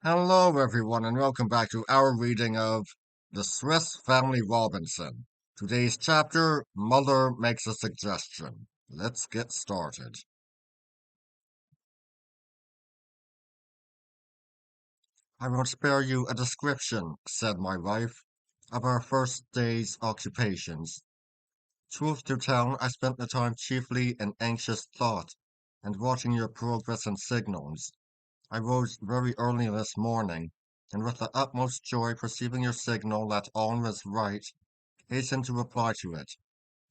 Hello, everyone, and welcome back to our reading of The Swiss Family Robinson. Today's chapter, Mother Makes a Suggestion. Let's get started. I won't spare you a description, said my wife, of our first day's occupations. Truth to tell, I spent the time chiefly in anxious thought and watching your progress and signals. I rose very early this morning, and with the utmost joy perceiving your signal that all was right, hastened to reply to it.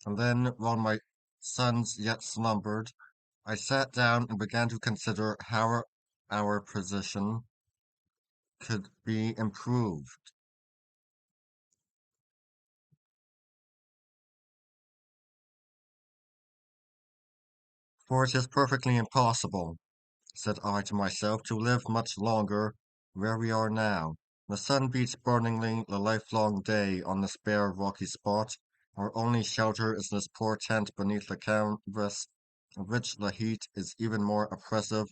And then, while my sons yet slumbered, I sat down and began to consider how our position could be improved. For it is perfectly impossible, said I to myself, to live much longer where we are now. The sun beats burningly the lifelong day on this bare rocky spot. Our only shelter is this poor tent beneath the canvas, of which the heat is even more oppressive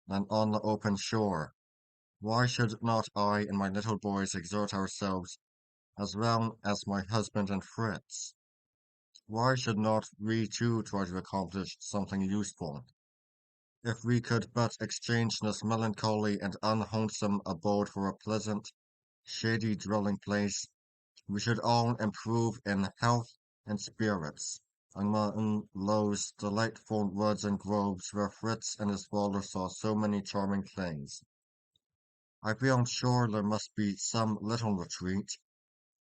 than on the open shore. Why should not I and my little boys exert ourselves as well as my husband and Fritz? Why should not we too try to accomplish something useful? If we could but exchange this melancholy and unwholesome abode for a pleasant, shady dwelling place, we should all improve in health and spirits among those delightful woods and groves where Fritz and his father saw so many charming things. I feel sure there must be some little retreat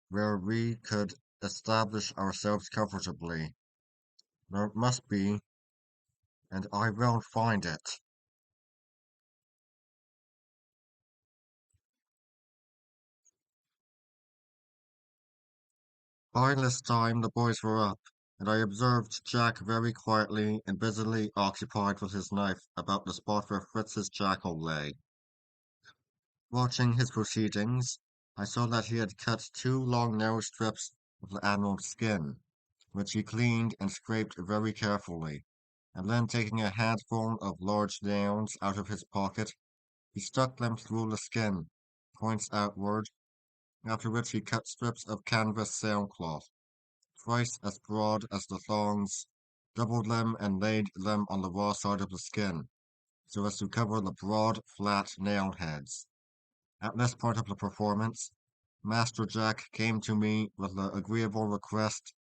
where we could establish ourselves comfortably. There must be, and I will find it. By this time the boys were up, and I observed Jack very quietly and busily occupied with his knife about the spot where Fritz's jackal lay. Watching his proceedings, I saw that he had cut two long narrow strips of the animal's skin, which he cleaned and scraped very carefully, and then taking a handful of large nails out of his pocket, he stuck them through the skin, points outward, after which he cut strips of canvas sailcloth twice as broad as the thongs, doubled them and laid them on the raw side of the skin, so as to cover the broad, flat nail heads. At this point of the performance, Master Jack came to me with the agreeable request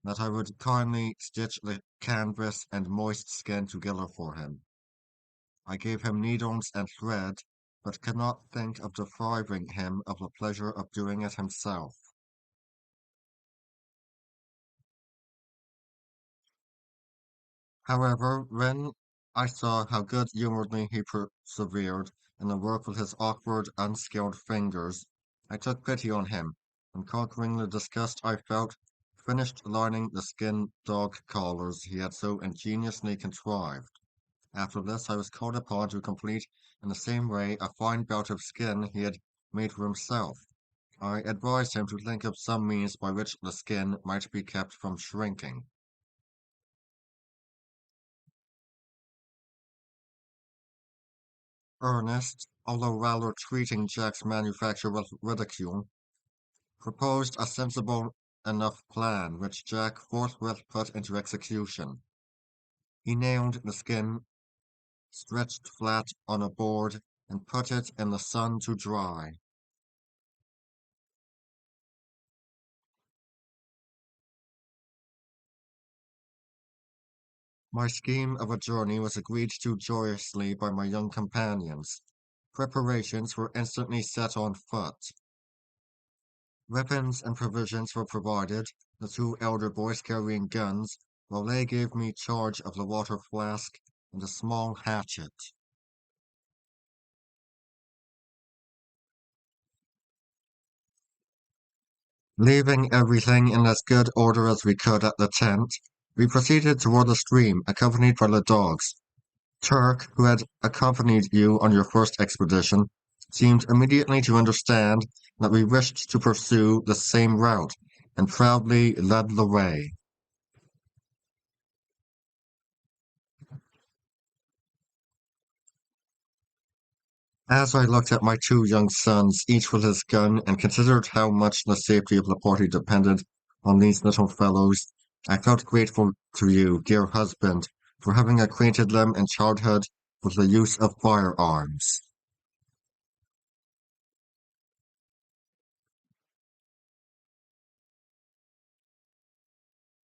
that I would kindly stitch the canvas and moist skin together for him. I gave him needles and thread, but could not think of depriving him of the pleasure of doing it himself. However, when I saw how good-humoredly he persevered in the work with his awkward, unskilled fingers, I took pity on him, and conquering the disgust I felt, finished lining the skin dog collars he had so ingeniously contrived. After this, I was called upon to complete in the same way a fine belt of skin he had made for himself. I advised him to think of some means by which the skin might be kept from shrinking. Ernest, although rather treating Jack's manufacture with ridicule, proposed a sensible enough plan, which Jack forthwith put into execution. He nailed the skin stretched flat on a board and put it in the sun to dry. My scheme of a journey was agreed to joyously by my young companions. Preparations were instantly set on foot. Weapons and provisions were provided, the two elder boys carrying guns, while they gave me charge of the water flask and a small hatchet. Leaving everything in as good order as we could at the tent, we proceeded toward the stream, accompanied by the dogs. Turk, who had accompanied you on your first expedition, seemed immediately to understand that we wished to pursue the same route, and proudly led the way. As I looked at my two young sons, each with his gun, and considered how much the safety of the party depended on these little fellows, I felt grateful to you, dear husband, for having acquainted them in childhood with the use of firearms.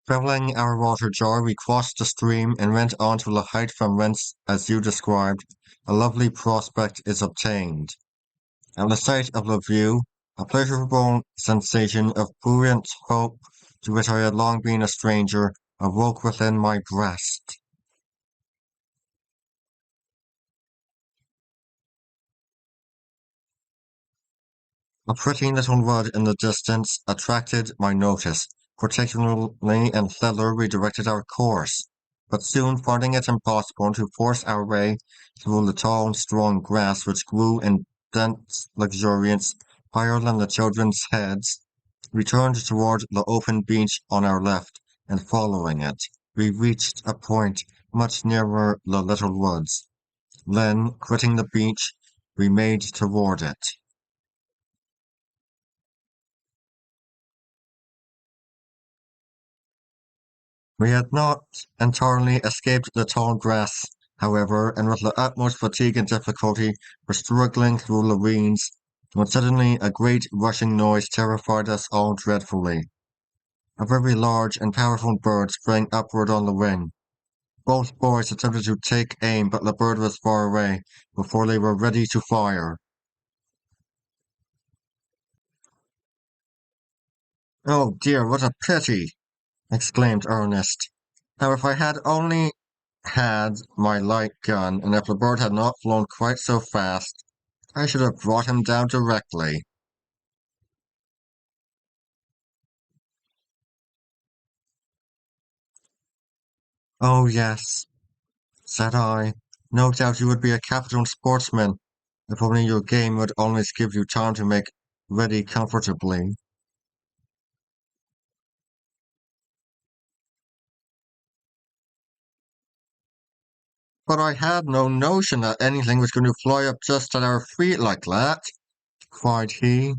Filling our water jar, we crossed the stream and went on to the height from whence, as you described, a lovely prospect is obtained. At the sight of the view, a pleasurable sensation of buoyant hope, to which I had long been a stranger, awoke within my breast. A pretty little wood in the distance attracted my notice, particularly, and thither we directed our course, but soon finding it impossible to force our way through the tall, strong grass which grew in dense luxuriance higher than the children's heads, we turned toward the open beach on our left, and following it, we reached a point much nearer the little woods. Then, quitting the beach, we made toward it. We had not entirely escaped the tall grass, however, and with the utmost fatigue and difficulty were struggling through the reeds, when suddenly a great rushing noise terrified us all dreadfully. A very large and powerful bird sprang upward on the wing. Both boys attempted to take aim, but the bird was far away before they were ready to fire. "Oh dear, what a pity!" exclaimed Ernest. "Now if I had only had my light gun, and if the bird had not flown quite so fast, I should have brought him down directly." "Oh, yes," said I. "No doubt you would be a capital sportsman, if only your game would always give you time to make ready comfortably." "But I had no notion that anything was going to fly up just at our feet like that," cried he.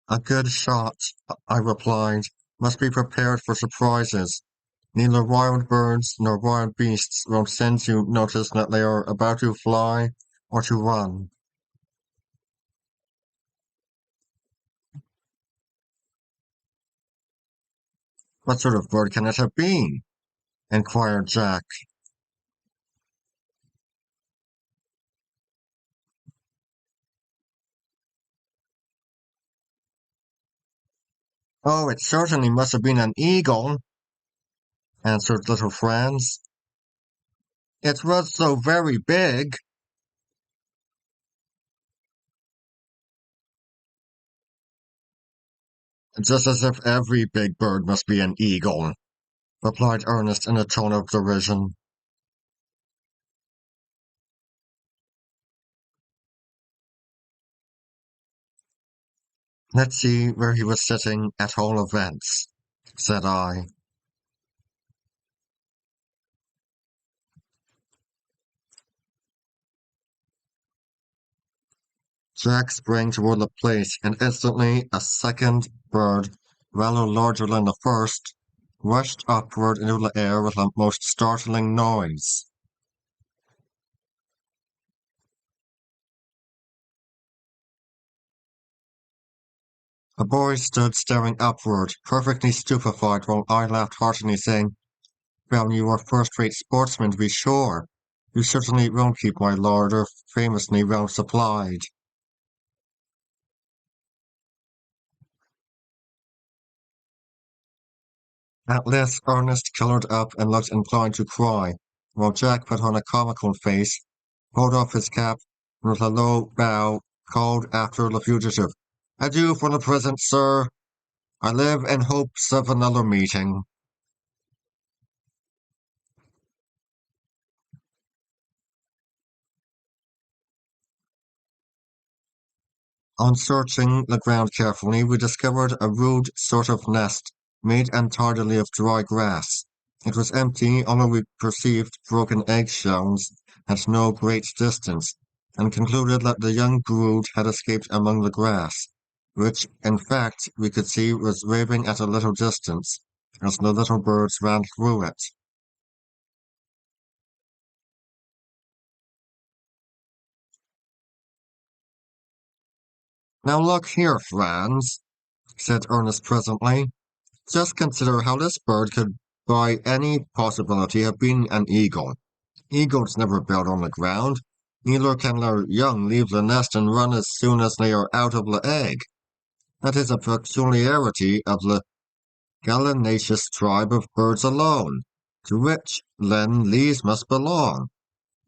"A good shot," I replied, "must be prepared for surprises. Neither wild birds nor wild beasts will send you notice that they are about to fly or to run." "What sort of bird can it have been?" inquired Jack. "Oh, it certainly must have been an eagle," answered little Franz. "It was so very big." "Just as if every big bird must be an eagle," replied Ernest in a tone of derision. "Let's see where he was sitting at all events," said I. Jack sprang toward the place, and instantly a second bird, rather larger than the first, rushed upward into the air with a most startling noise. The boy stood staring upward, perfectly stupefied, while I laughed heartily, saying, "Well, you are first-rate sportsmen, to be sure. You certainly will keep my larder famously well supplied." At this, Ernest coloured up and looked inclined to cry, while Jack put on a comical face, pulled off his cap, and with a low bow called after the fugitive, "Adieu for the present, sir. I live in hopes of another meeting." On searching the ground carefully, we discovered a rude sort of nest, made entirely of dry grass. It was empty, although we perceived broken eggshells at no great distance, and concluded that the young brood had escaped among the grass, which, in fact, we could see was waving at a little distance, as the little birds ran through it. Now look here, Franz, said Ernest presently. Just consider how this bird could by any possibility have been an eagle. Eagles never build on the ground. Neither can their young leave the nest and run as soon as they are out of the egg. That is a peculiarity of the gallinaceous tribe of birds alone, to which, then, these must belong.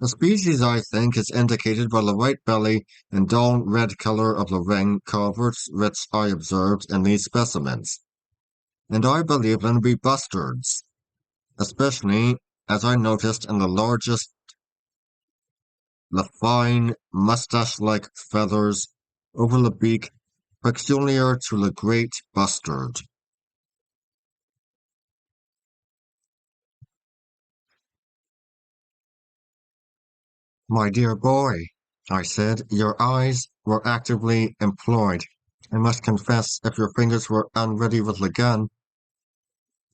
The species, I think, is indicated by the white belly and dull red color of the ring coverts which I observed in these specimens, and I believe them to be bustards, especially as I noticed in the largest the fine mustache-like feathers over the beak peculiar to the great bustard. My dear boy, I said, your eyes were actively employed. I must confess, if your fingers were unready with the gun,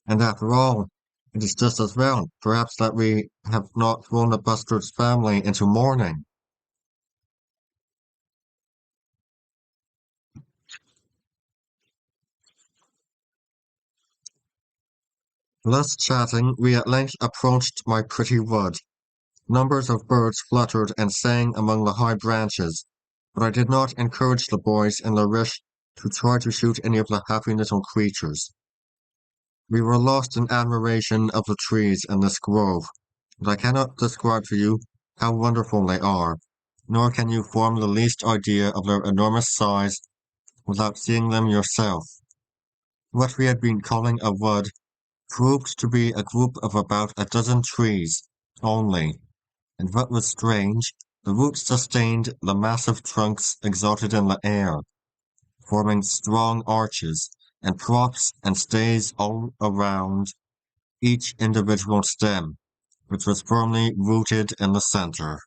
and after all, it is just as well, perhaps, that we have not thrown the bustard's family into mourning. Thus chatting, we at length approached my pretty wood. Numbers of birds fluttered and sang among the high branches, but I did not encourage the boys in their wish to try to shoot any of the happy little creatures. We were lost in admiration of the trees in this grove, and I cannot describe to you how wonderful they are, nor can you form the least idea of their enormous size without seeing them yourself. What we had been calling a wood proved to be a group of about a dozen trees only, and what was strange, the roots sustained the massive trunks exalted in the air, forming strong arches and props and stays all around each individual stem, which was firmly rooted in the center.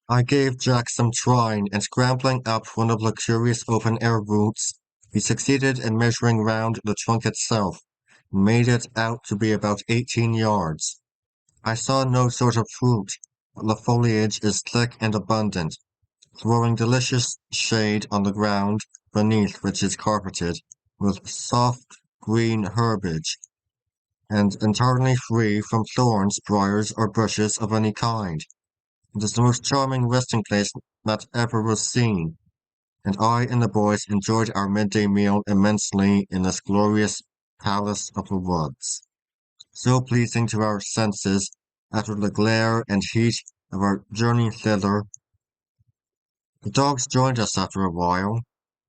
I gave Jack some trying, and scrambling up one of the curious open-air roots, he succeeded in measuring round the trunk itself, and made it out to be about 18 yards. I saw no sort of fruit, but the foliage is thick and abundant, throwing delicious shade on the ground beneath which is carpeted with soft green herbage, and entirely free from thorns, briars, or bushes of any kind. It is the most charming resting place that ever was seen, and I and the boys enjoyed our midday meal immensely in this glorious palace of the woods, so pleasing to our senses after the glare and heat of our journey thither. The dogs joined us after a while.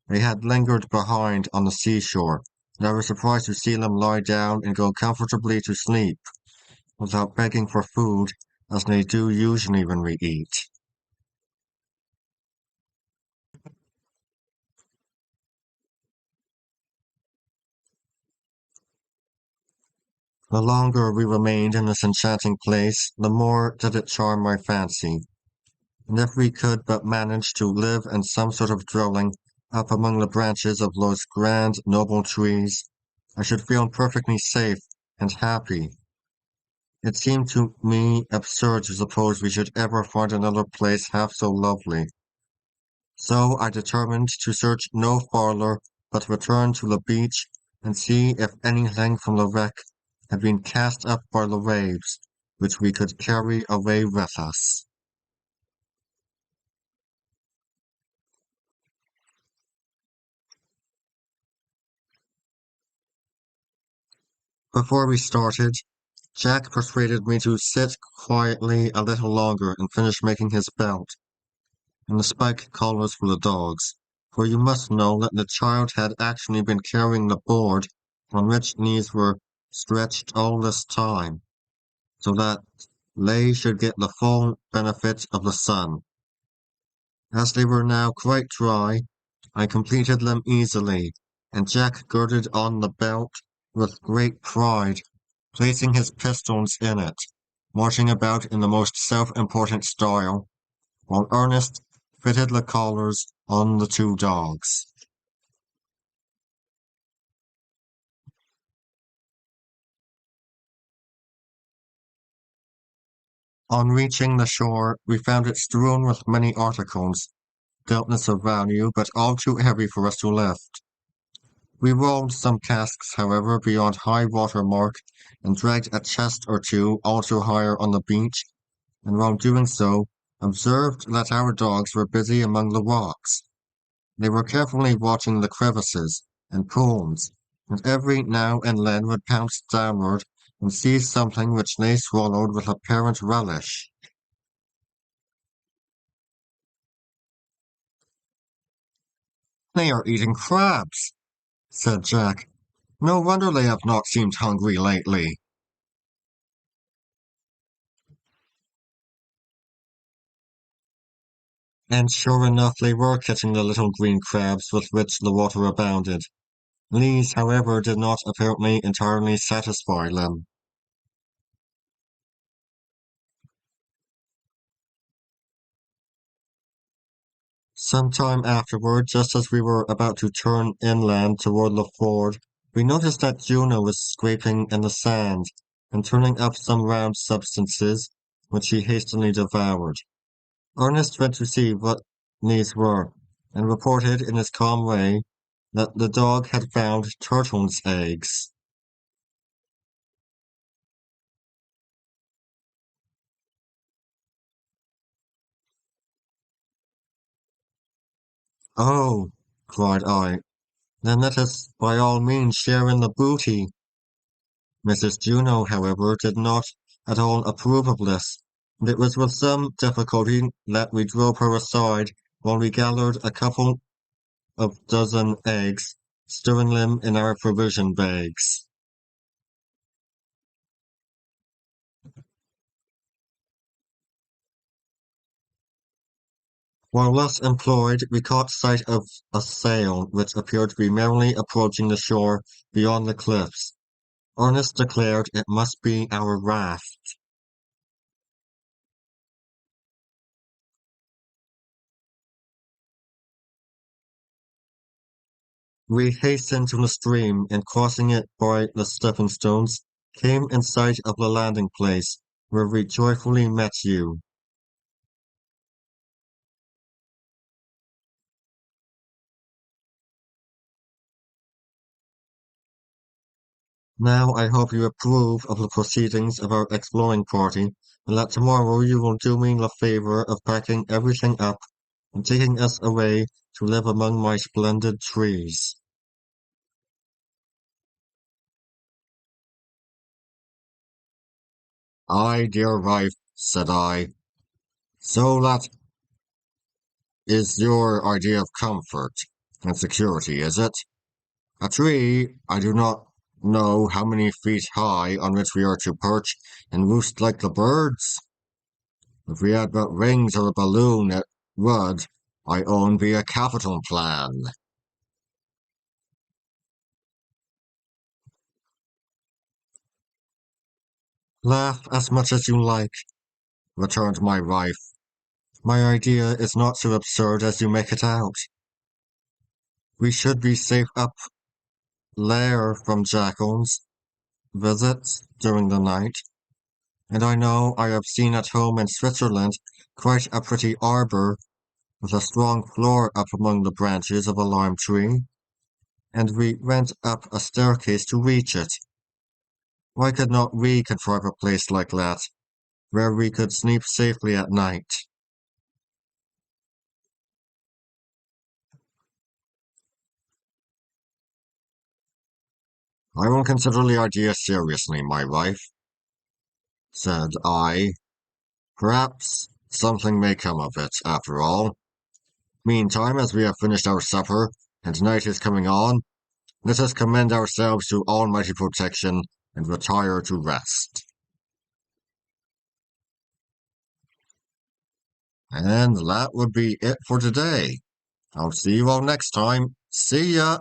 They had lingered behind on the seashore, and I was surprised to see them lie down and go comfortably to sleep, without begging for food, as they do usually when we eat. The longer we remained in this enchanting place, the more did it charm my fancy, and if we could but manage to live in some sort of dwelling up among the branches of those grand, noble trees, I should feel perfectly safe and happy. It seemed to me absurd to suppose we should ever find another place half so lovely. So I determined to search no farther, but return to the beach and see if anything from the wreck had been cast up by the waves, which we could carry away with us. Before we started, Jack persuaded me to sit quietly a little longer and finish making his belt and the spike collars for the dogs, for you must know that the child had actually been carrying the board on which these were stretched all this time, so that they should get the full benefit of the sun. As they were now quite dry, I completed them easily, and Jack girded on the belt with great pride, placing his pistols in it, marching about in the most self-important style, while Ernest fitted the collars on the two dogs. On reaching the shore, we found it strewn with many articles, doubtless of value, but all too heavy for us to lift. We rolled some casks, however, beyond high water mark, and dragged a chest or two also higher on the beach, and while doing so, observed that our dogs were busy among the rocks. They were carefully watching the crevices and pools, and every now and then would pounce downward and seize something which they swallowed with apparent relish. "They are eating crabs," said Jack. "No wonder they have not seemed hungry lately." And sure enough, they were catching the little green crabs with which the water abounded. These, however, did not apparently entirely satisfy them. Some time afterward, just as we were about to turn inland toward the ford, we noticed that Juno was scraping in the sand and turning up some round substances, which he hastily devoured. Ernest went to see what these were, and reported in his calm way that the dog had found turtles' eggs. "Oh," cried I, "then let us by all means share in the booty." Mrs. Juno, however, did not at all approve of this, and it was with some difficulty that we drove her aside while we gathered a couple of dozen eggs, stirring them in our provision bags. While thus employed, we caught sight of a sail which appeared to be merrily approaching the shore beyond the cliffs. Ernest declared it must be our raft. We hastened to the stream, and crossing it by the stepping stones, came in sight of the landing place, where we joyfully met you. Now I hope you approve of the proceedings of our exploring party, and that tomorrow you will do me the favor of packing everything up and taking us away to live among my splendid trees. "Ay, dear wife," said I, "so that is your idea of comfort and security, is it? A tree, I do not know how many feet high, on which we are to perch and roost like the birds? If we had but wings or a balloon, it would, I own, be a capital plan." "Laugh as much as you like," returned my wife. "My idea is not so absurd as you make it out. We should be safe up there from jackals, visits during the night, and I know I have seen at home in Switzerland quite a pretty arbor with a strong floor up among the branches of a lime tree, and we went up a staircase to reach it. Why could not we contrive a place like that, where we could sleep safely at night?" "I will consider the idea seriously, my wife," said I. "Perhaps something may come of it, after all. Meantime, as we have finished our supper, and night is coming on, let us commend ourselves to Almighty protection and retire to rest." And that would be it for today. I'll see you all next time. See ya!